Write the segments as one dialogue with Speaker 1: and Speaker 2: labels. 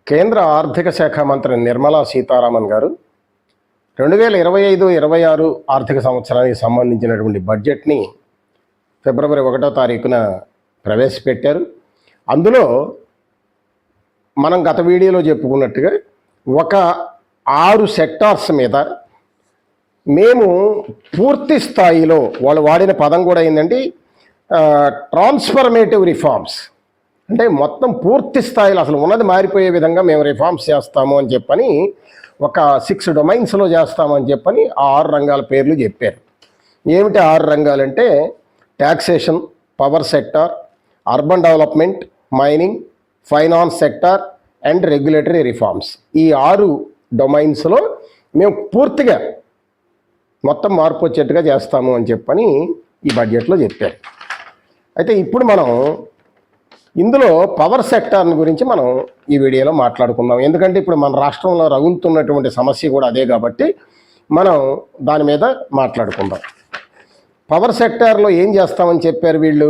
Speaker 1: కేంద్ర ఆర్థిక శాఖ మంత్రి నిర్మలా సీతారామన్ గారు 2025-26 ఆర్థిక సంవత్సరానికి సంబంధించినటువంటి బడ్జెట్ని ఫిబ్రవరి 1వ తారీఖున ప్రవేశపెట్టారు. అందులో మనం గత వీడియోలో చెప్పుకున్నట్టుగా ఒక 6 సెక్టార్స్ మీద మేము పూర్తి స్థాయిలో వాళ్ళు వాడిన పదం కూడా ఏంటంటే ట్రాన్స్ఫర్మేటివ్ రిఫార్మ్స్, అంటే మొత్తం పూర్తి స్థాయిలో అసలు ఉన్నది మారిపోయే విధంగా మేము రిఫార్మ్స్ చేస్తాము అని చెప్పని ఒక 6 డొమైన్స్లో చేస్తామని చెప్పని ఆ 6 రంగాల పేర్లు చెప్పారు. ఏమిటి 6 రంగాలంటే taxation, power sector, urban development, mining, finance sector and regulatory reforms. ఈ 6 డొమైన్స్లో మేము పూర్తిగా మొత్తం మార్పు వచ్చేట్టుగా చేస్తాము అని చెప్పని ఈ బడ్జెట్లో చెప్పారు. అయితే ఇప్పుడు మనం ఇందులో పవర్ సెక్టార్ని గురించి మనం ఈ వీడియోలో మాట్లాడుకుందాం. ఎందుకంటే ఇప్పుడు మన రాష్ట్రంలో రగులుతున్నటువంటి సమస్య కూడా అదే కాబట్టి మనం దాని మీద మాట్లాడుకుందాం. పవర్ సెక్టార్లో ఏం చేస్తామని చెప్పారు వీళ్ళు,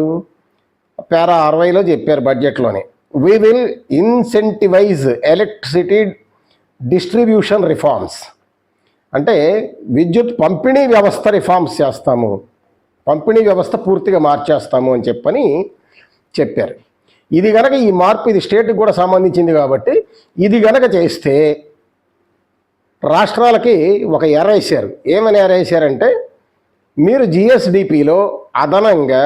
Speaker 1: పారా 60లో చెప్పారు బడ్జెట్లోనే. We will incentivise electricity distribution reforms, అంటే విద్యుత్ పంపిణీ వ్యవస్థ రిఫార్మ్స్ చేస్తాము, పంపిణీ వ్యవస్థ పూర్తిగా మార్చేస్తాము అని చెప్పని చెప్పారు. ఇది గనక ఈ మార్పు ఇది స్టేట్కి కూడా సంబంధించింది కాబట్టి ఇది గనక చేస్తే రాష్ట్రాలకి ఒక ఎర వేశారు. ఏమని ఎర వేశారంటే మీరు జిఎస్డిపిలో అదనంగా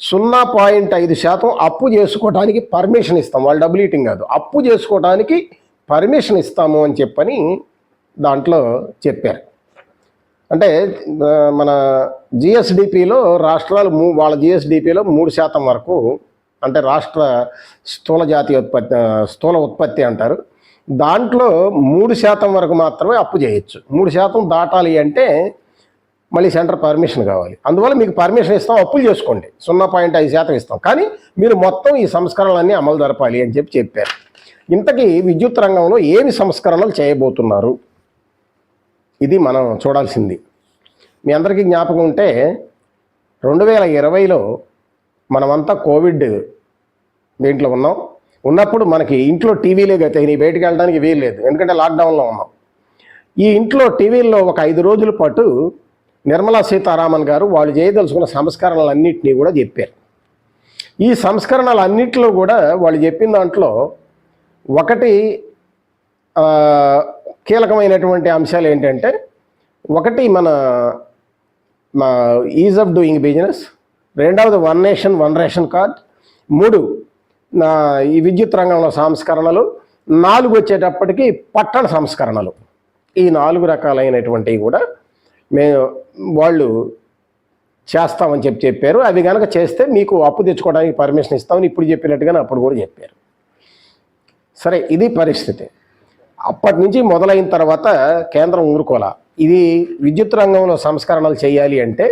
Speaker 1: 0.5% అప్పు చేసుకోవడానికి పర్మిషన్ ఇస్తాం. వాళ్ళు డబుల్ ఈటింగ్ కాదు, అప్పు చేసుకోవడానికి పర్మిషన్ ఇస్తాము అని చెప్పని దాంట్లో చెప్పారు. అంటే మన జిఎస్డిపిలో రాష్ట్రాలు వాళ్ళ జిఎస్డిపిలో 3% వరకు, అంటే రాష్ట్ర స్థూల ఉత్పత్తి అంటారు, దాంట్లో 3% వరకు మాత్రమే అప్పు చేయొచ్చు. 3% దాటాలి అంటే మళ్ళీ సెంటర్ పర్మిషన్ కావాలి. అందువల్ల మీకు పర్మిషన్ ఇస్తాం, అప్పులు చేసుకోండి, 0.5% ఇస్తాం, కానీ మీరు మొత్తం ఈ సంస్కరణలన్నీ అమలు జరపాలి అని చెప్పారు. ఇంతకీ విద్యుత్ రంగంలో ఏమి సంస్కరణలు చేయబోతున్నారు, ఇది మనం చూడాల్సింది. మీ అందరికీ జ్ఞాపకం ఉంటే 2020లో మనమంతా కోవిడ్ దీంట్లో ఉన్నప్పుడు మనకి ఇంట్లో టీవీలే గతయినాయి, బయటికి వెళ్ళడానికి వీలు లేదు, ఎందుకంటే లాక్డౌన్లో ఉన్నాం. ఈ ఇంట్లో టీవీల్లో ఒక 5 రోజుల పాటు నిర్మలా సీతారామన్ గారు వాళ్ళు చేయదలుచుకున్న సంస్కరణలన్నింటినీ కూడా చెప్పారు. ఈ సంస్కరణలన్నింటిలో కూడా వాళ్ళు చెప్పిన దాంట్లో ఒకటి కీలకమైనటువంటి అంశాలు ఏంటంటే, ఒకటి మన ఈజ్ ఆఫ్ డూయింగ్ బిజినెస్, రెండవది 1 నేషన్ 1 రేషన్ కార్డ్, 3 ఈ విద్యుత్ రంగంలో సంస్కరణలు, 4 వచ్చేటప్పటికి పట్టణ సంస్కరణలు. ఈ 4 రకాలైనటువంటివి కూడా వాళ్ళు చేస్తామని చెప్పారు. అవి కనుక చేస్తే మీకు అప్పు తెచ్చుకోవడానికి పర్మిషన్ ఇస్తామని ఇప్పుడు చెప్పినట్టుగానే అప్పుడు కూడా చెప్పారు. సరే, ఇది పరిస్థితి. అప్పటి నుంచి మొదలైన తర్వాత కేంద్రం ఊరుకోలా. ఇది విద్యుత్ రంగంలో సంస్కరణలు చేయాలి అంటే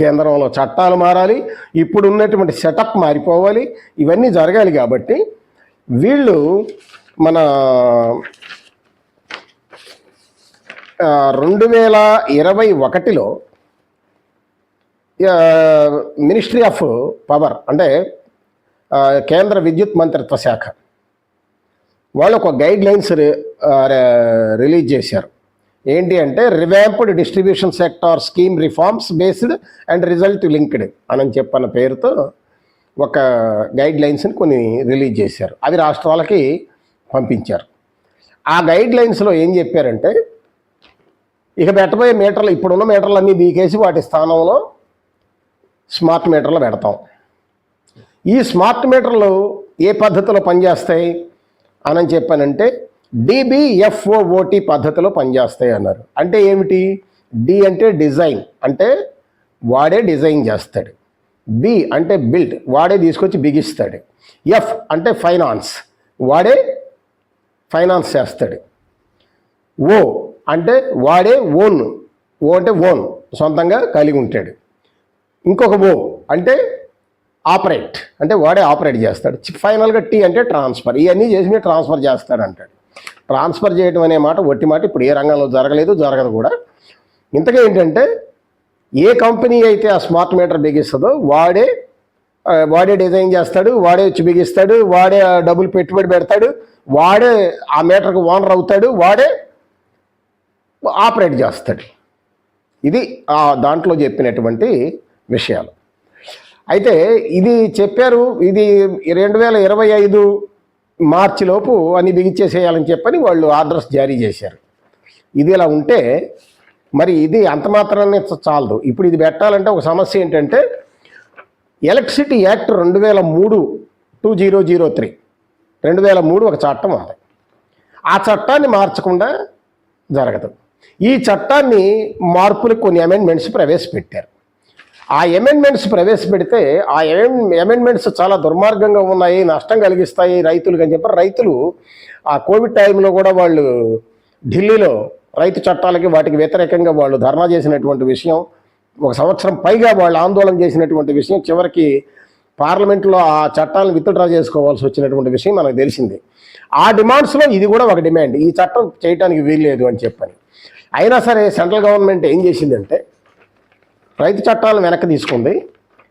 Speaker 1: కేంద్రంలో చట్టాలు మారాలి, ఇప్పుడు ఉన్నటువంటి సెటప్ మారిపోవాలి, ఇవన్నీ జరగాలి. కాబట్టి వీళ్ళు మన 2021లో మినిస్ట్రీ ఆఫ్ పవర్, అంటే కేంద్ర విద్యుత్ మంత్రిత్వ శాఖ వాళ్ళు ఒక గైడ్ లైన్స్ రిలీజ్ చేశారు. ఏంటి అంటే revamped distribution sector scheme reforms based and result linked అని చెప్పన్న పేరుతో ఒక గైడ్ లైన్స్ని కొన్ని రిలీజ్ చేశారు. అవి రాష్ట్రాలకి పంపించారు. ఆ గైడ్ లైన్స్లో ఏం చెప్పారంటే, ఇక పెట్టబోయే మీటర్లు, ఇప్పుడున్న మీటర్లు అన్నీ బీకేసి వాటి స్థానంలో స్మార్ట్ మీటర్లు పెడతాం. ఈ స్మార్ట్ మీటర్లు ఏ పద్ధతిలో పనిచేస్తాయి అని చెప్పానంటే DBFOOT పద్ధతిలో పనిచేస్తాయి అన్నారు. అంటే ఏమిటి? డి అంటే డిజైన్, అంటే వాడే డిజైన్ చేస్తాడు. బి అంటే బిల్డ్, వాడే తీసుకొచ్చి బిగిస్తాడు. ఎఫ్ అంటే ఫైనాన్స్, వాడే ఫైనాన్స్ చేస్తాడు. ఓ అంటే వాడే ఓన్, ఓ అంటే ఓన్, సొంతంగా కలిగి ఉంటాడు. ఇంకొక ఓ అంటే ఆపరేట్, అంటే వాడే ఆపరేట్ చేస్తాడు. ఫైనల్గా టీ అంటే ట్రాన్స్ఫర్, ఇవన్నీ చేసి మీరు ట్రాన్స్ఫర్ చేస్తాడంటాడు. ట్రాన్స్ఫర్ చేయడం అనే మాట ఒట్టి మాట ఇప్పుడు ఏ రంగంలో జరగలేదు, జరగదు కూడా. ఇంతగా ఏంటంటే ఏ కంపెనీ అయితే ఆ స్మార్ట్ మీటర్ బిగిస్తుందో వాడే వాడే డిజైన్ చేస్తాడు, వాడే వచ్చి బిగిస్తాడు, వాడే డబ్బులు పెట్టుబడి పెడతాడు, వాడే ఆ మీటర్కి ఓనర్ అవుతాడు, వాడే ఆపరేట్ చేస్తాడు. ఇది దాంట్లో చెప్పినటువంటి విషయాలు. అయితే ఇది చెప్పారు, ఇది 2025 మార్చిలోపు అన్ని బిగించేసేయాలని చెప్పని వాళ్ళు ఆర్డర్స్ జారీ చేశారు. ఇది ఇలా ఉంటే మరి ఇది అంత మాత్రాన్ని చాలదు. ఇప్పుడు ఇది పెట్టాలంటే ఒక సమస్య ఏంటంటే ఎలక్ట్రిసిటీ యాక్ట్ 2003 ఒక చట్టం ఉంది. ఆ చట్టాన్ని మార్చకుండా జరగదు. ఈ చట్టాన్ని మార్పులకు కొన్ని అమెండ్మెంట్స్ ప్రవేశపెట్టారు. ఆ అమెండ్మెంట్స్ ప్రవేశపెడితే ఆ అమెండ్మెంట్స్ చాలా దుర్మార్గంగా ఉన్నాయి, నష్టం కలిగిస్తాయి రైతులకు అని చెప్పి రైతులు ఆ కోవిడ్ టైంలో కూడా వాళ్ళు ఢిల్లీలో రైతు చట్టాలకి వాటికి వ్యతిరేకంగా వాళ్ళు ధర్నా చేసినటువంటి విషయం, 1 సంవత్సరం పైగా వాళ్ళు ఆందోళన చేసినటువంటి విషయం, చివరికి పార్లమెంట్లో ఆ చట్టాలను విత్డ్రా చేసుకోవాల్సి వచ్చినటువంటి విషయం మనకు తెలిసింది. ఆ డిమాండ్స్లో ఇది కూడా ఒక డిమాండ్, ఈ చట్టం చేయడానికి వీల్లేదు అని చెప్పని. అయినా సరే సెంట్రల్ గవర్నమెంట్ ఏం చేసిందంటే రైతు చట్టాలను వెనక్కి తీసుకుంది.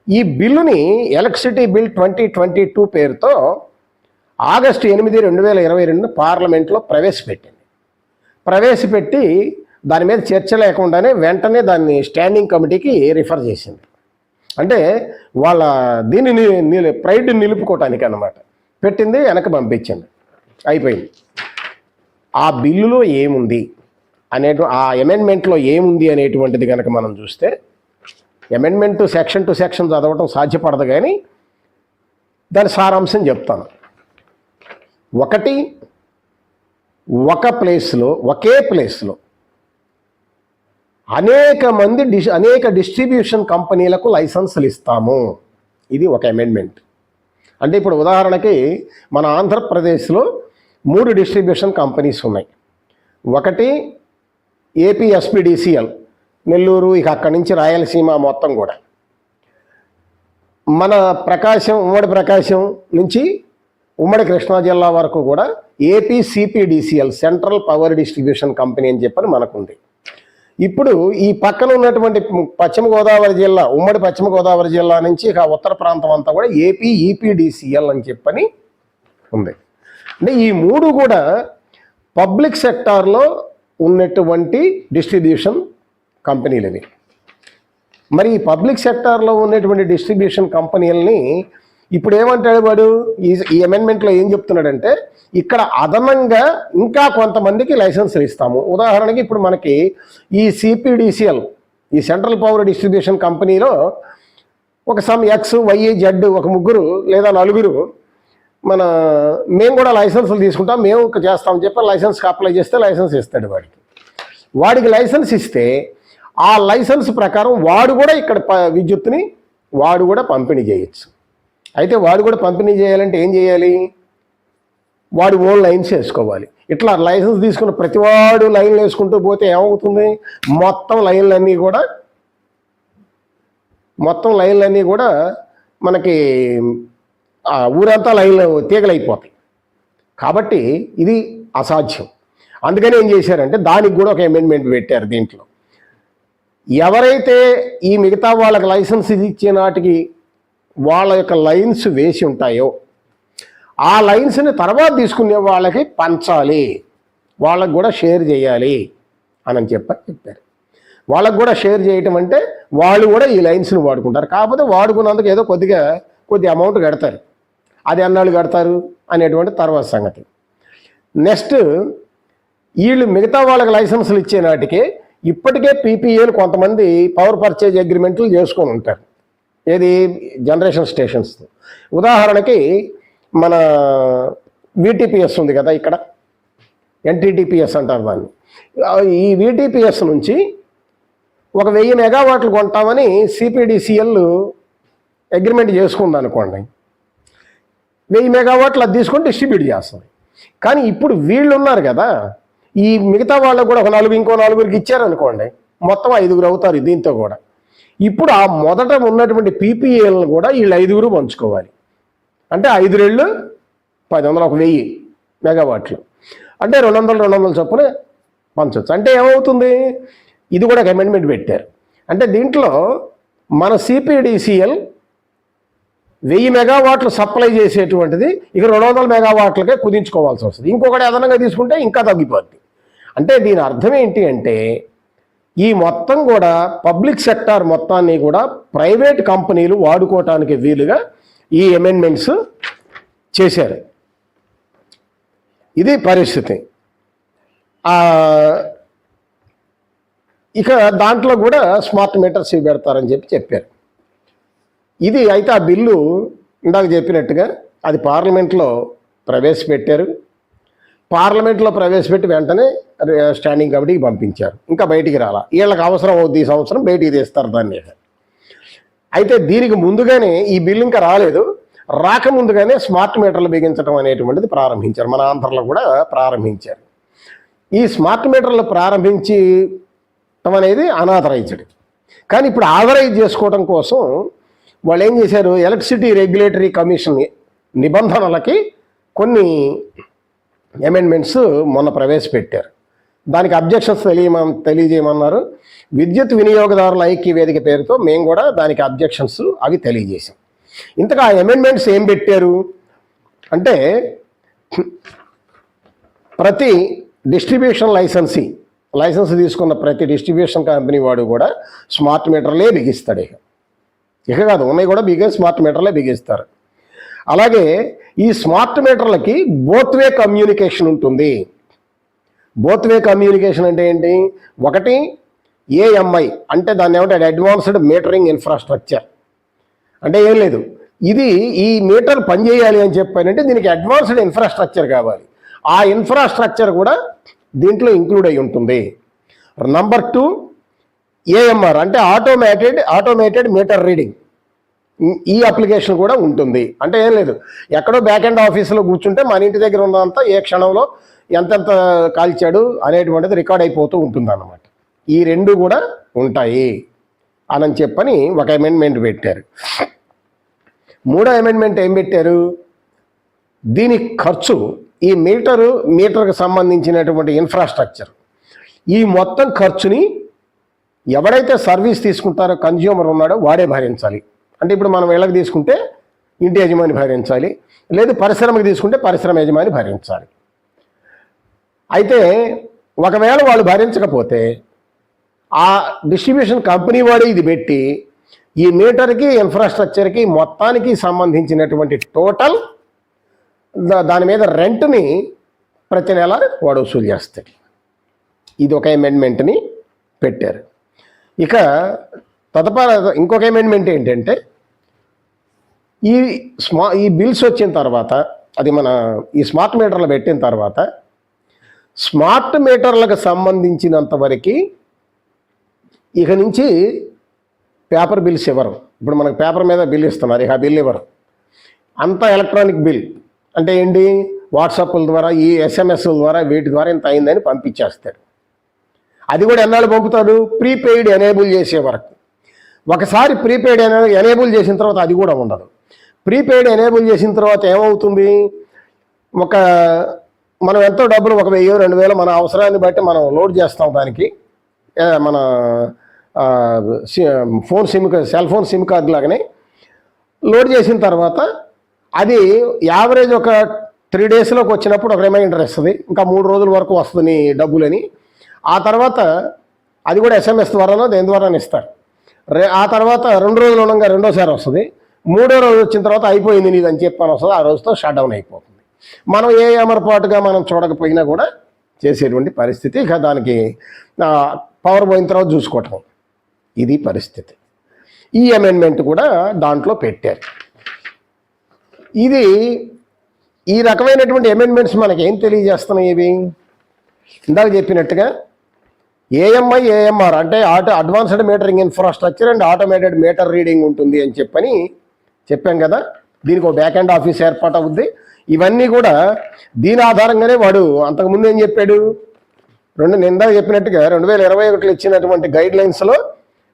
Speaker 1: ఈ బిల్లుని ఎలక్ట్రిసిటీ బిల్ 2022 పేరుతో ఆగస్టు 8, 2022 పార్లమెంట్లో ప్రవేశపెట్టి దాని మీద చర్చ లేకుండానే వెంటనే దాన్ని స్టాండింగ్ కమిటీకి రిఫర్ చేసింది. అంటే వాళ్ళ దీన్ని ప్రైడ్ నిలుపుకోవటానికి అన్నమాట పెట్టింది, వెనక్కి పంపించింది, అయిపోయింది. ఆ బిల్లులో ఏముంది ఆ అమెండ్మెంట్లో ఏముంది అనేటువంటిది కనుక మనం చూస్తే, అమెండ్మెంట్ సెక్షన్ టు సెక్షన్ చదవటం సాధ్యపడదు, కానీ దాని సారాంశం చెప్తాను. ఒకే ప్లేస్లో అనేక డిస్ట్రిబ్యూషన్ కంపెనీలకు లైసెన్సులు ఇస్తాము. ఇది ఒక అమెండ్మెంట్. అంటే ఇప్పుడు ఉదాహరణకి మన ఆంధ్రప్రదేశ్లో 3 డిస్ట్రిబ్యూషన్ కంపెనీస్ ఉన్నాయి. ఒకటి APSPDCL నెల్లూరు, ఇక అక్కడి నుంచి రాయలసీమ మొత్తం కూడా. మన ఉమ్మడి ప్రకాశం నుంచి ఉమ్మడి కృష్ణా జిల్లా వరకు కూడా APCPDCL central power distribution company అని చెప్పని మనకుంది. ఇప్పుడు ఈ పక్కన ఉన్నటువంటి ఉమ్మడి పశ్చిమ గోదావరి జిల్లా నుంచి ఇక ఉత్తర ప్రాంతం అంతా కూడా APEPDCL అని చెప్పని ఉంది. అంటే ఈ 3 కూడా పబ్లిక్ సెక్టార్లో ఉన్నటువంటి డిస్ట్రిబ్యూషన్ కంపెనీలు ఇవి. మరి ఈ పబ్లిక్ సెక్టార్లో ఉన్నటువంటి డిస్ట్రిబ్యూషన్ కంపెనీలని ఇప్పుడు ఏమంటాడు వాడు, ఈ అమెండ్మెంట్లో ఏం చెప్తున్నాడంటే ఇక్కడ అదనంగా ఇంకా కొంతమందికి లైసెన్సులు ఇస్తాము. ఉదాహరణకి ఇప్పుడు మనకి ఈ CPDCL, ఈ సెంట్రల్ పవర్ డిస్ట్రిబ్యూషన్ కంపెనీలో ఒక సమ్ X, Y, Z ఒక 3 లేదా 4 మేము కూడా లైసెన్సులు తీసుకుంటాం, మేము చేస్తామని చెప్పి లైసెన్స్కి అప్లై చేస్తే లైసెన్స్ ఇస్తాడు. వాడికి లైసెన్స్ ఇస్తే ఆ లైసెన్స్ ప్రకారం వాడు కూడా ఇక్కడ విద్యుత్తుని వాడు కూడా పంపిణీ చేయొచ్చు. అయితే వాడు కూడా పంపిణీ చేయాలంటే ఏం చేయాలి, వాడు ఓన్ లైన్స్ వేసుకోవాలి. ఇట్లా లైసెన్స్ తీసుకున్న ప్రతివాడు లైన్లు వేసుకుంటూ పోతే ఏమవుతుంది, మొత్తం లైన్లన్నీ కూడా మనకి ఊరంతా లైన్లు తీగలైపోతాయి. కాబట్టి ఇది అసాధ్యం. అందుకని ఏం చేశారంటే దానికి కూడా ఒక అమెండ్మెంట్ పెట్టారు. దీంట్లో ఎవరైతే ఈ మిగతా వాళ్ళకి లైసెన్స్ ఇచ్చే నాటికి వాళ్ళ యొక్క లైన్స్ వేసి ఉంటాయో ఆ లైన్స్ని తర్వాత తీసుకునే వాళ్ళకి పంచాలి, వాళ్ళకు కూడా షేర్ చేయాలి అని చెప్పారు. వాళ్ళకు కూడా షేర్ చేయటం అంటే వాళ్ళు కూడా ఈ లైన్స్ని వాడుకుంటారు. కాకపోతే వాడుకున్నందుకు ఏదో కొద్ది అమౌంట్ కడతారు. అది ఎన్నాళ్ళు కడతారు అనేటువంటి తర్వాత సంగతి. నెక్స్ట్ వీళ్ళు మిగతా వాళ్ళకి లైసెన్సులు ఇచ్చే నాటికి ఇప్పటికే PPAలు కొంతమంది పవర్ పర్చేజ్ అగ్రిమెంట్లు చేసుకొని ఉంటారు. ఏది జనరేషన్ స్టేషన్స్. ఉదాహరణకి మన VTPS ఉంది కదా, ఇక్కడ NTTPS అంటారు దాన్ని. ఈ VTPS నుంచి ఒక 1000 మెగావాట్లు కొంటామని CPDCL అగ్రిమెంట్ చేసుకుంది అనుకోండి. 1000 మెగావాట్లు అది తీసుకొని డిస్ట్రిబ్యూట్ చేస్తుంది. కానీ ఇప్పుడు వీళ్ళు ఉన్నారు కదా, ఈ మిగతా వాళ్ళకు కూడా ఇంకో 4కి ఇచ్చారనుకోండి, మొత్తం 5 అవుతారు దీంతో కూడా. ఇప్పుడు ఆ మొదట ఉన్నటువంటి PPAలను కూడా వీళ్ళు 5 పంచుకోవాలి. అంటే 5 రెళ్ళు 1000, ఒక 1000 మెగావాట్లు అంటే 200 చొప్పున పంచవచ్చు. అంటే ఏమవుతుంది, ఇది కూడా ఒక అమెండ్మెంట్ పెట్టారు. అంటే దీంట్లో మన CPDCL 1000 మెగావాట్లు సప్లై చేసేటువంటిది ఇక 200 మెగావాట్లకే కుదించుకోవాల్సి వస్తుంది. ఇంకొకటి అదనంగా తీసుకుంటే ఇంకా తగ్గిపోద్ది. అంటే దీని అర్థం ఏంటి అంటే ఈ మొత్తం కూడా పబ్లిక్ సెక్టార్ మొత్తాన్ని కూడా ప్రైవేట్ కంపెనీలు వాడుకోవటానికి వీలుగా ఈ అమెండ్మెంట్స్ చేశారు. ఇది పరిస్థితి. ఇక దాంట్లో కూడా స్మార్ట్ మీటర్స్ పెడతారని చెప్పారు. ఇది అయితే ఆ బిల్లు ఇందాక చెప్పినట్టుగా అది పార్లమెంట్లో ప్రవేశపెట్టారు. పార్లమెంట్లో ప్రవేశపెట్టి వెంటనే స్టాండింగ్ కమిటీకి పంపించారు. ఇంకా బయటికి రాలా. వీళ్ళకి అవసరం అవుద్ది, ఈ సంవత్సరం బయటికి తీస్తారు దాన్ని. అయితే దీనికి ముందుగానే ఈ బిల్లు ఇంకా రాలేదు, రాకముందుగానే స్మార్ట్ మీటర్లు బిగించడం అనేటువంటిది ప్రారంభించారు. మన ఆంధ్రలో కూడా ప్రారంభించారు. ఈ స్మార్ట్ మీటర్లు ప్రారంభించడం అనేది అనాథరైజ్డ్. కానీ ఇప్పుడు ఆథరైజ్ చేసుకోవడం కోసం వాళ్ళు ఏం చేశారు, ఎలక్ట్రిసిటీ రెగ్యులేటరీ కమిషన్ నిబంధనలకి కొన్ని అమెండ్మెంట్స్ మొన్న ప్రవేశపెట్టారు. దానికి అబ్జెక్షన్స్ తెలియజేయమన్నారు. విద్యుత్ వినియోగదారుల ఐక్య వేదిక పేరుతో మేము కూడా దానికి అబ్జెక్షన్స్ అవి తెలియజేసాం. ఇంతగా ఆ అమెండ్మెంట్స్ ఏం పెట్టారు అంటే ప్రతి డిస్ట్రిబ్యూషన్ లైసెన్స్ తీసుకున్న ప్రతి డిస్ట్రిబ్యూషన్ కంపెనీ వాడు కూడా స్మార్ట్ మీటర్లే బిగిస్తాడు. ఇక కాదు, ఉన్నాయి కూడా స్మార్ట్ మీటర్లే బిగిస్తారు. అలాగే ఈ స్మార్ట్ మీటర్లకి బోత్ వే కమ్యూనికేషన్ ఉంటుంది. బోత్ వే కమ్యూనికేషన్ అంటే ఏంటి? ఒకటి ఏఎంఐ అంటే దాన్ని ఏమంటే అడ్వాన్స్డ్ మీటరింగ్ ఇన్ఫ్రాస్ట్రక్చర్. అంటే ఏం లేదు, ఇది ఈ మీటర్ పనిచేయాలి అని చెప్పానంటే దీనికి అడ్వాన్స్డ్ ఇన్ఫ్రాస్ట్రక్చర్ కావాలి. ఆ ఇన్ఫ్రాస్ట్రక్చర్ కూడా దీంట్లో ఇంక్లూడ్ అయి ఉంటుంది. నంబర్ 2 ఏఎంఆర్ అంటే ఆటోమేటెడ్ మీటర్ రీడింగ్. ఈ అప్లికేషన్ కూడా ఉంటుంది. అంటే ఏం లేదు, ఎక్కడో బ్యాక్ ఎండ్ ఆఫీసులో కూర్చుంటే మన ఇంటి దగ్గర ఉన్నంత ఏ క్షణంలో ఎంతెంత కాల్చాడు అనేటువంటిది రికార్డ్ అయిపోతూ ఉంటుంది అన్నమాట. ఈ రెండు కూడా ఉంటాయి అని చెప్పని ఒక అమెండ్మెంట్ పెట్టారు. 3వ అమెండ్మెంట్ ఏం పెట్టారు, దీని ఖర్చు ఈ మీటర్కి సంబంధించినటువంటి ఇన్ఫ్రాస్ట్రక్చర్ ఈ మొత్తం ఖర్చుని ఎవడైతే సర్వీస్ తీసుకుంటారో కన్జ్యూమర్ ఉన్నాడో వాడే భరించాలి. అంటే ఇప్పుడు మనం ఇళ్ళకి తీసుకుంటే ఇంటి యజమాని భరించాలి, లేదు పరిశ్రమకి తీసుకుంటే పరిశ్రమ యజమాని భరించాలి. అయితే ఒకవేళ వాళ్ళు భరించకపోతే ఆ డిస్ట్రిబ్యూషన్ కంపెనీ వాడు ఇది పెట్టి ఈ మీటర్కి ఇన్ఫ్రాస్ట్రక్చర్కి మొత్తానికి సంబంధించినటువంటి టోటల్ దాని మీద రెంట్ని ప్రతి నెల వాడు వసూలు చేస్తాడు. ఇది ఒక అమెండ్మెంట్ని పెట్టారు. ఇక తదుపరి ఇంకొక అమెండ్మెంట్ ఏంటంటే ఈ బిల్స్ వచ్చిన తర్వాత అది మన ఈ స్మార్ట్ మీటర్లు పెట్టిన తర్వాత స్మార్ట్ మీటర్లకు సంబంధించినంత వరకు ఇక నుంచి పేపర్ బిల్స్ ఇవ్వరు. ఇప్పుడు మనకు పేపర్ మీద బిల్ ఇస్తున్నారు, ఇక ఆ బిల్ ఇవ్వరు. అంతా ఎలక్ట్రానిక్ బిల్. అంటే ఏంటి, వాట్సాప్ల ద్వారా ఈ ఎస్ఎంఎస్ల ద్వారా వీటి ద్వారా ఇంత అయిందని పంపించేస్తాడు. అది కూడా ఎన్నాళ్ళు పంపుతాడు, ప్రీపెయిడ్ ఎనేబుల్ చేసే వరకు. ఒకసారి ప్రీపెయిడ్ ఎనేబుల్ చేసిన తర్వాత అది కూడా ఉండదు. ప్రీపెయిడ్ ఎనేబుల్ చేసిన తర్వాత ఏమవుతుంది, మనం ఎంతో డబ్బులు 1000 2000 మన అవసరాన్ని బట్టి మనం లోడ్ చేస్తాం. దానికి మన సెల్ ఫోన్ సిమ్ కార్డు లాగానే లోడ్ చేసిన తర్వాత అది యావరేజ్ ఒక 3 డేస్లోకి వచ్చినప్పుడు ఒక రిమైండర్ ఇస్తుంది, ఇంకా 3 రోజుల వరకు వస్తుంది డబ్బులని. ఆ తర్వాత అది కూడా ఎస్ఎంఎస్ ద్వారానో దేని ద్వారానో ఇస్తారు. ఆ తర్వాత 2 రోజులు ఉండగా రెండోసారి వస్తుంది. 3వ రోజు వచ్చిన తర్వాత అయిపోయింది నీది అని చెప్పని వస్తుంది. ఆ రోజుతో షట్ డౌన్ అయిపోతుంది. మనం ఏ అమర్పాటుగా మనం చూడకపోయినా కూడా చేసేటువంటి పరిస్థితి. ఇక దానికి పవర్ పోయిన తర్వాత చూసుకోవటం, ఇది పరిస్థితి. ఈ అమెండ్మెంట్ కూడా దాంట్లో పెట్టారు. ఈ రకమైనటువంటి అమెండ్మెంట్స్ మనకి ఏం తెలియజేస్తున్నాయి? ఇవి ఇందాక చెప్పినట్టుగా ఏఎంఐ ఏఎంఆర్ అంటే advanced metering infrastructure and automated meter reading ఉంటుంది అని చెప్పాం కదా. దీనికి ఒక బ్యాక్ ఎండ్ ఆఫీస్ ఏర్పాటు అవుద్ది. ఇవన్నీ కూడా దీని ఆధారంగానే వాడు అంతకుముందు ఏం చెప్పాడు, నేను ఇందాక చెప్పినట్టుగా 2021లో ఇచ్చినటువంటి గైడ్లైన్స్లో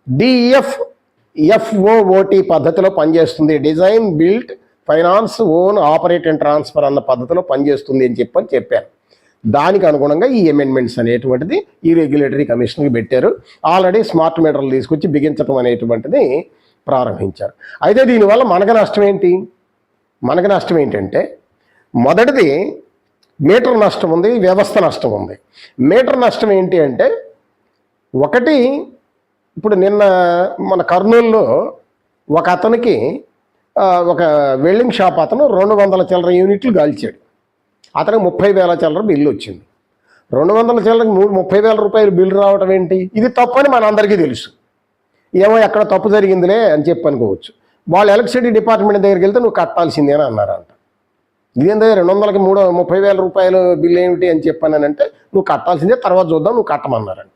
Speaker 1: DEF-FOOT పద్ధతిలో పనిచేస్తుంది. Design, built, finance, own, operate and transfer అన్న పద్ధతిలో పనిచేస్తుంది అని చెప్పారు. దానికి అనుగుణంగా ఈ అమెండ్మెంట్స్ అనేటువంటిది ఈ రెగ్యులేటరీ కమిషన్కి పెట్టారు. ఆల్రెడీ స్మార్ట్ మీటర్లు తీసుకొచ్చి బిగించడం అనేటువంటిది ప్రారంభించారు. అయితే దీనివల్ల మనకు నష్టం ఏంటి? మనకు నష్టం ఏంటంటే మొదటిది మీటర్ నష్టం ఉంది, వ్యవస్థ నష్టం ఉంది. మీటర్ నష్టం ఏంటి అంటే ఒకటి, ఇప్పుడు నిన్న మన కర్నూలులో ఒక అతనికి ఒక వెల్డింగ్ షాప్ అతను 200 చిల్లర యూనిట్లు గాల్చాడు. అతనికి 30,000 చిల్లర బిల్లు వచ్చింది. 200 చిల్లరకి 30,000 రూపాయలు బిల్లు రావడం ఏంటి? ఇది తప్పని మనందరికీ తెలుసు. ఏమో ఎక్కడ తప్పు జరిగిందిలే అని చెప్పి అనుకోవచ్చు. వాళ్ళు ఎలక్ట్రిసిటీ డిపార్ట్మెంట్ దగ్గరికి వెళ్తే నువ్వు కట్టాల్సిందే అని అన్నారంట. ఇదేంటే 200కి 30,000 రూపాయలు బిల్లు ఏమిటి అని చెప్పానంటే నువ్వు కట్టాల్సిందే, తర్వాత చూద్దాం, నువ్వు కట్టమన్నారంట.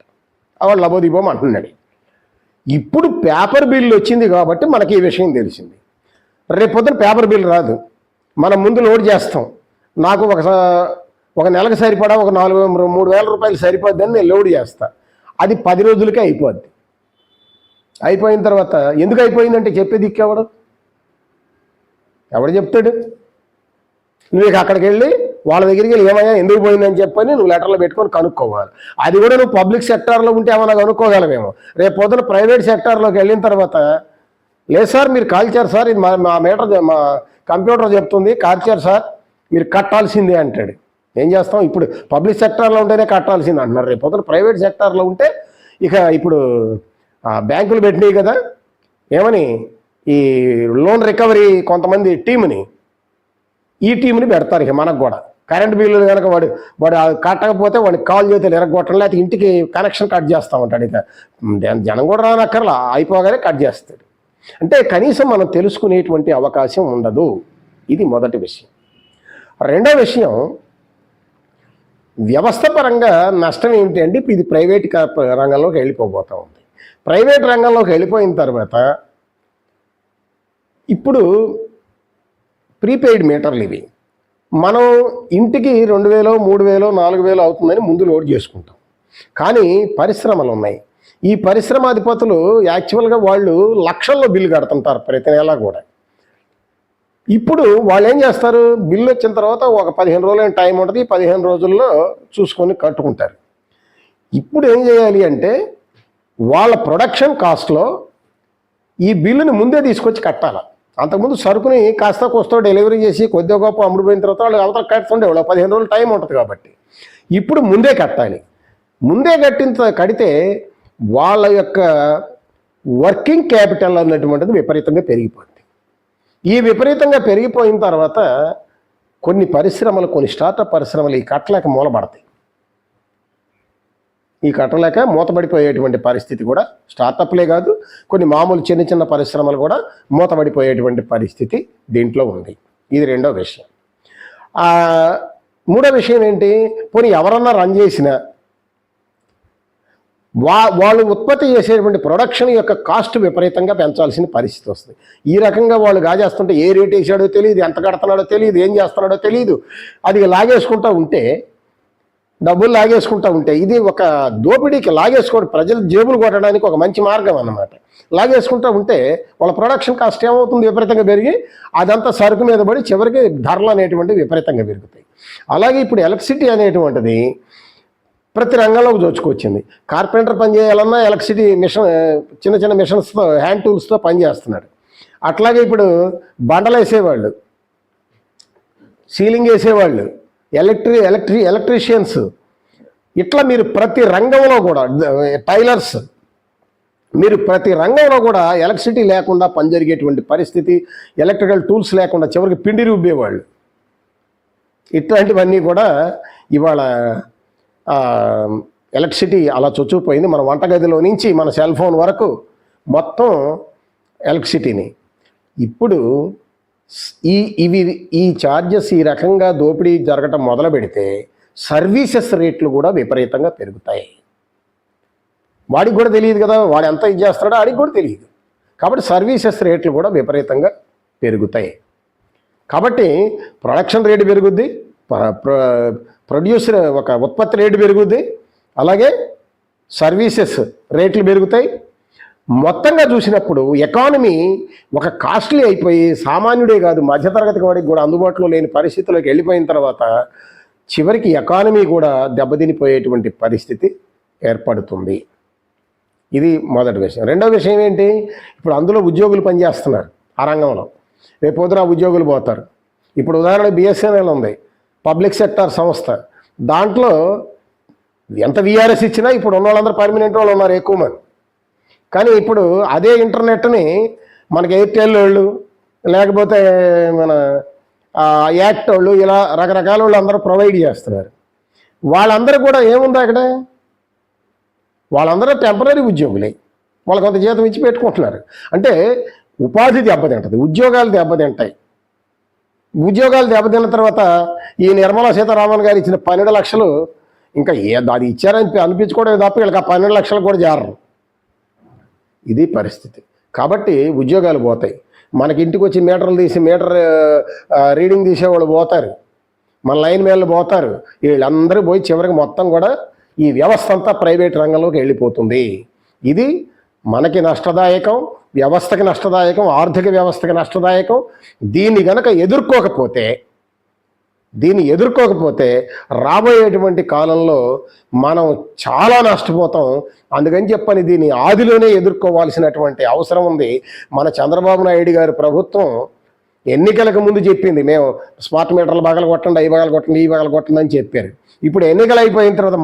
Speaker 1: వాడు లబోదీపం అంటున్నాడు. ఇప్పుడు పేపర్ బిల్లు వచ్చింది కాబట్టి మనకి ఈ విషయం తెలిసింది. రేపు పొద్దున పేపర్ బిల్ రాదు, మనం ముందు లోడ్ చేస్తాం. నాకు ఒక నెలకు సరిపడా ఒక 3,000 రూపాయలు సరిపోద్దని నేను లోడ్ చేస్తా. అది 10 రోజులకే అయిపోద్ది. అయిపోయిన తర్వాత ఎందుకు అయిపోయిందంటే చెప్పే దిక్కెవడు? ఎవడు చెప్తాడు? నువ్వు అక్కడికి వెళ్ళి వాళ్ళ దగ్గరికి వెళ్ళి ఏమయ్యా ఎందుకు పోయిందని చెప్పని నువ్వు లెటర్లో పెట్టుకొని కనుక్కోవాలి. అది కూడా నువ్వు పబ్లిక్ సెక్టార్లో ఉంటే ఏమన్నా కనుక్కోగలవేమో. రేపు పొద్దున ప్రైవేట్ సెక్టార్లోకి వెళ్ళిన తర్వాత లేదు సార్ మీరు కాల్చారు సార్, ఇది మా మీటర్ మా కంప్యూటర్ చెప్తుంది కాల్చారు సార్, మీరు కట్టాల్సిందే అంటాడు. ఏం చేస్తాం? ఇప్పుడు పబ్లిక్ సెక్టార్లో ఉంటేనే కట్టాల్సింది అంటున్నారు. రేపు పొద్దున ప్రైవేట్ సెక్టార్లో ఉంటే ఇక ఇప్పుడు బ్యాంకులు పెట్టినాయి కదా, ఏమని ఈ లోన్ రికవరీ కొంతమంది టీముని, ఈ టీంని పెడతారు. ఇక మనకు కూడా కరెంట్ బిల్లులు కనుక వాడు కట్టకపోతే వాడికి కాల్ చేతులు ఎరగొట్టడం, లేకపోతే ఇంటికి కనెక్షన్ కట్ చేస్తూ ఉంటాడు. ఇక జనం కూడా రానక్కర్లా, అయిపోగానే కట్ చేస్తాడు. అంటే కనీసం మనం తెలుసుకునేటువంటి అవకాశం ఉండదు. ఇది మొదటి విషయం. రెండో విషయం, వ్యవస్థ పరంగా నష్టం ఏమిటి అంటే ఇది ప్రైవేట్ రంగంలోకి వెళ్ళిపోతూ ఉంది. ప్రైవేట్ రంగంలోకి వెళ్ళిపోయిన తర్వాత ఇప్పుడు ప్రీపెయిడ్ మీటర్లు ఇవి. మనం ఇంటికి 2,000, 3,000, 4,000 అవుతుందని ముందు లోడ్ చేసుకుంటాం. కానీ పరిశ్రమలు ఉన్నాయి. ఈ పరిశ్రమాధిపతులు యాక్చువల్గా వాళ్ళు లక్షల్లో బిల్లు కడుతుంటారు ప్రతి నెలా కూడా. ఇప్పుడు వాళ్ళు ఏం చేస్తారు? బిల్లు వచ్చిన తర్వాత ఒక 15 రోజులైన టైం ఉంటుంది, 15 రోజుల్లో చూసుకొని కట్టుకుంటారు. ఇప్పుడు ఏం చేయాలి అంటే వాళ్ళ ప్రొడక్షన్ కాస్ట్లో ఈ బిల్లుని ముందే తీసుకొచ్చి కట్టాలి. అంతకుముందు సరుకుని కాస్త కోస్తో డెలివరీ చేసి కొద్దిగా గొప్ప అమ్ముడుపోయిన తర్వాత వాళ్ళు అవతల కట్టుతుండేవాళ్ళు. 15 రోజులు టైం ఉంటుంది కాబట్టి ఇప్పుడు ముందే కట్టాలి. ముందే కడితే వాళ్ళ యొక్క వర్కింగ్ క్యాపిటల్ అన్నటువంటిది విపరీతంగా పెరిగిపోతుంది. ఈ విపరీతంగా పెరిగిపోయిన తర్వాత కొన్ని పరిశ్రమలు, కొన్ని స్టార్టప్ పరిశ్రమలు ఈ కట్టలేక మూలబడతాయి. ఈ కట్టలేక మూతబడిపోయేటువంటి పరిస్థితి కూడా స్టార్టప్లే కాదు, కొన్ని మామూలు చిన్న చిన్న పరిశ్రమలు కూడా మూతబడిపోయేటువంటి పరిస్థితి దీంట్లో ఉంది. ఇది రెండో విషయం. మూడో విషయం ఏంటి? పోనీ ఎవరన్నా రన్ చేసినా వాళ్ళు ఉత్పత్తి చేసేటువంటి ప్రొడక్షన్ యొక్క కాస్ట్ విపరీతంగా పెంచాల్సిన పరిస్థితి వస్తుంది. ఈ రకంగా వాళ్ళు గాజేస్తుంటే ఏ రేట్ వేసాడో తెలియదు, ఎంత కడుతున్నాడో తెలియదు, ఏం చేస్తున్నాడో తెలియదు. అది లాగేసుకుంటూ ఉంటే, డబ్బులు లాగేసుకుంటూ ఉంటే ఇది ఒక దోపిడీకి లాగేసుకోవడం, ప్రజలు జేబులు కొట్టడానికి ఒక మంచి మార్గం అన్నమాట. లాగేసుకుంటూ ఉంటే వాళ్ళ ప్రొడక్షన్ కాస్ట్ ఏమవుతుంది? విపరీతంగా పెరిగి అదంతా సరుకు మీద పడి చివరికి ధరలు అనేటువంటివి విపరీతంగా పెరుగుతాయి. అలాగే ఇప్పుడు ఎలక్ట్రిసిటీ అనేటువంటిది ప్రతి రంగంలోకి దోచుకొచ్చింది. కార్పెంటర్ పని చేయాలన్నా ఎలక్ట్రిసిటీ మిషన్, చిన్న చిన్న మిషన్స్తో, హ్యాండ్ టూల్స్తో పనిచేస్తున్నాడు. అట్లాగే ఇప్పుడు బండలు వేసేవాళ్ళు, సీలింగ్ వేసేవాళ్ళు, ఎలక్ట్రీషియన్స్, ఇట్లా మీరు ప్రతి రంగంలో కూడా, టైలర్స్, మీరు ప్రతి రంగంలో కూడా ఎలక్ట్రిసిటీ లేకుండా పని జరిగేటువంటి పరిస్థితి, ఎలక్ట్రికల్ టూల్స్ లేకుండా చివరికి పిండి రుబ్బేవాళ్ళు, ఇట్లాంటివన్నీ కూడా ఇవాళ ఎలక్ట్రిసిటీ అలా చొచ్చుకుపోయింది. మన వంటగదిలో నుంచి మన సెల్ ఫోన్ వరకు మొత్తం ఎలక్ట్రిసిటీని. ఇప్పుడు ఈ ఛార్జెస్ ఈ రకంగా దోపిడీ జరగటం మొదలు పెడితే సర్వీసెస్ రేట్లు కూడా విపరీతంగా పెరుగుతాయి. వాడికి కూడా తెలియదు కదా, వాడు ఎంత ఇది చేస్తాడో వాడికి కూడా తెలియదు. కాబట్టి సర్వీసెస్ రేట్లు కూడా విపరీతంగా పెరుగుతాయి. కాబట్టి ప్రొడక్షన్ రేటు పెరుగుద్ది, ప్రొడ్యూసర్ ఒక ఉత్పత్తి రేటు పెరుగుద్ది, అలాగే సర్వీసెస్ రేట్లు పెరుగుతాయి. మొత్తంగా చూసినప్పుడు ఎకానమీ ఒక కాస్ట్లీ అయిపోయి సామాన్యుడే కాదు మధ్యతరగతి వాడికి కూడా అందుబాటులో లేని పరిస్థితిలోకి వెళ్ళిపోయిన తర్వాత చివరికి ఎకానమీ కూడా దెబ్బతినిపోయేటువంటి పరిస్థితి ఏర్పడుతుంది. ఇది మొదటి విషయం. రెండో విషయం ఏంటి, ఇప్పుడు అందులో ఉద్యోగులు పనిచేస్తున్నారు ఆ రంగంలో, రేపు పొద్దున ఉద్యోగులు పోతారు. ఇప్పుడు ఉదాహరణ బిఎస్ఎన్ఎల్ ఉంది, పబ్లిక్ సెక్టార్ సంస్థ. దాంట్లో ఎంత విఆర్ఎస్ ఇచ్చినా ఇప్పుడు ఉన్న వాళ్ళందరూ పర్మనెంట్ వాళ్ళు ఉన్నారు ఎక్కువ మంది. కానీ ఇప్పుడు అదే ఇంటర్నెట్ని మనకి ఎయిర్టెల్ వాళ్ళు, లేకపోతే మన యాక్ట్ వాళ్ళు, ఇలా రకరకాల వాళ్ళు అందరూ ప్రొవైడ్ చేస్తున్నారు. వాళ్ళందరూ కూడా ఏముంది అక్కడ, వాళ్ళందరూ టెంపరీ ఉద్యోగులే, వాళ్ళు కొంత జీతం ఇచ్చి పెట్టుకుంటున్నారు. అంటే ఉపాధి దెబ్బతింటుంది, ఉద్యోగాలు దెబ్బతింటాయి. ఉద్యోగాలు దెబ్బతిన్న తర్వాత ఈ నిర్మలా సీతారామన్ గారు ఇచ్చిన 12 లక్షలు ఇంకా అది ఇచ్చారని అనిపించుకోవడం తప్ప వీళ్ళకి ఆ 12 లక్షలు కూడా జారరు. ఇది పరిస్థితి. కాబట్టి ఉద్యోగాలు పోతాయి. మనకి ఇంటికి వచ్చి మీటర్లు తీసి మీటర్ రీడింగ్ తీసేవాళ్ళు పోతారు, మన లైన్ మేళ్ళు పోతారు. వీళ్ళందరూ పోయి చివరికి మొత్తం కూడా ఈ వ్యవస్థ అంతా ప్రైవేట్ రంగంలోకి వెళ్ళిపోతుంది. ఇది మనకి నష్టదాయకం, వ్యవస్థకి నష్టదాయకం, ఆర్థిక వ్యవస్థకి నష్టదాయకం. దీన్ని గనక ఎదుర్కోకపోతే రాబోయేటువంటి కాలంలో మనం చాలా నష్టపోతాం. అందుకని చెప్పని దీన్ని ఆదిలోనే ఎదుర్కోవాల్సినటువంటి అవసరం ఉంది. మన చంద్రబాబు నాయుడు గారి ప్రభుత్వం ఎన్నికలకు ముందు చెప్పింది, మేము స్మార్ట్ మీటర్లు పగలు కొట్టండి, అవి పగలు కొట్టండి, ఈ పగలు కొట్టండి అని చెప్పారు. ఇప్పుడు ఎన్నికలు అయిపోయిన తర్వాత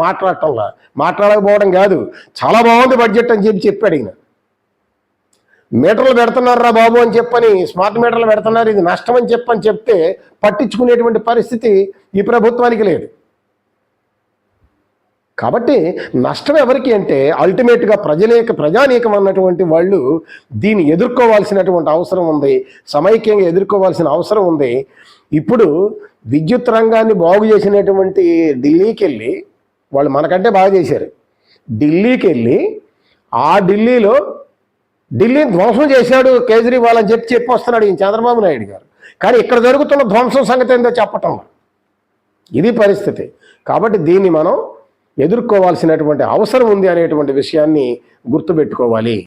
Speaker 1: మాట్లాడకపోవడం కాదు, చాలా బాగుంది బడ్జెట్ అని చెప్పాడు ఈయన. మీటర్లు పెడుతున్నారా బాబు అని చెప్పని, స్మార్ట్ మీటర్లు పెడుతున్నారు, ఇది నష్టం అని చెప్తే పట్టించుకునేటువంటి పరిస్థితి ఈ ప్రభుత్వానికి లేదు. కాబట్టి నష్టం ఎవరికి అంటే అల్టిమేట్గా ప్రజానీకం అన్నటువంటి వాళ్ళు దీన్ని ఎదుర్కోవాల్సినటువంటి అవసరం ఉంది, సమైక్యంగా ఎదుర్కోవాల్సిన అవసరం ఉంది. ఇప్పుడు విద్యుత్ రంగాన్ని బాగు చేసినటువంటి ఢిల్లీకి వెళ్ళి, వాళ్ళు మనకంటే బాగా చేశారు, ఢిల్లీకి వెళ్ళి ఢిల్లీని ధ్వంసం చేశాడు కేజ్రీవాల్ అని చెప్పి వస్తున్నాడు ఈ చంద్రబాబు నాయుడు గారు. కానీ ఇక్కడ జరుగుతున్న ధ్వంసం సంగతి ఏందో చెప్పటం. ఇది పరిస్థితి. కాబట్టి దీన్ని మనం ఎదుర్కోవాల్సినటువంటి అవసరం ఉంది అనేటువంటి విషయాన్ని గుర్తుపెట్టుకోవాలి.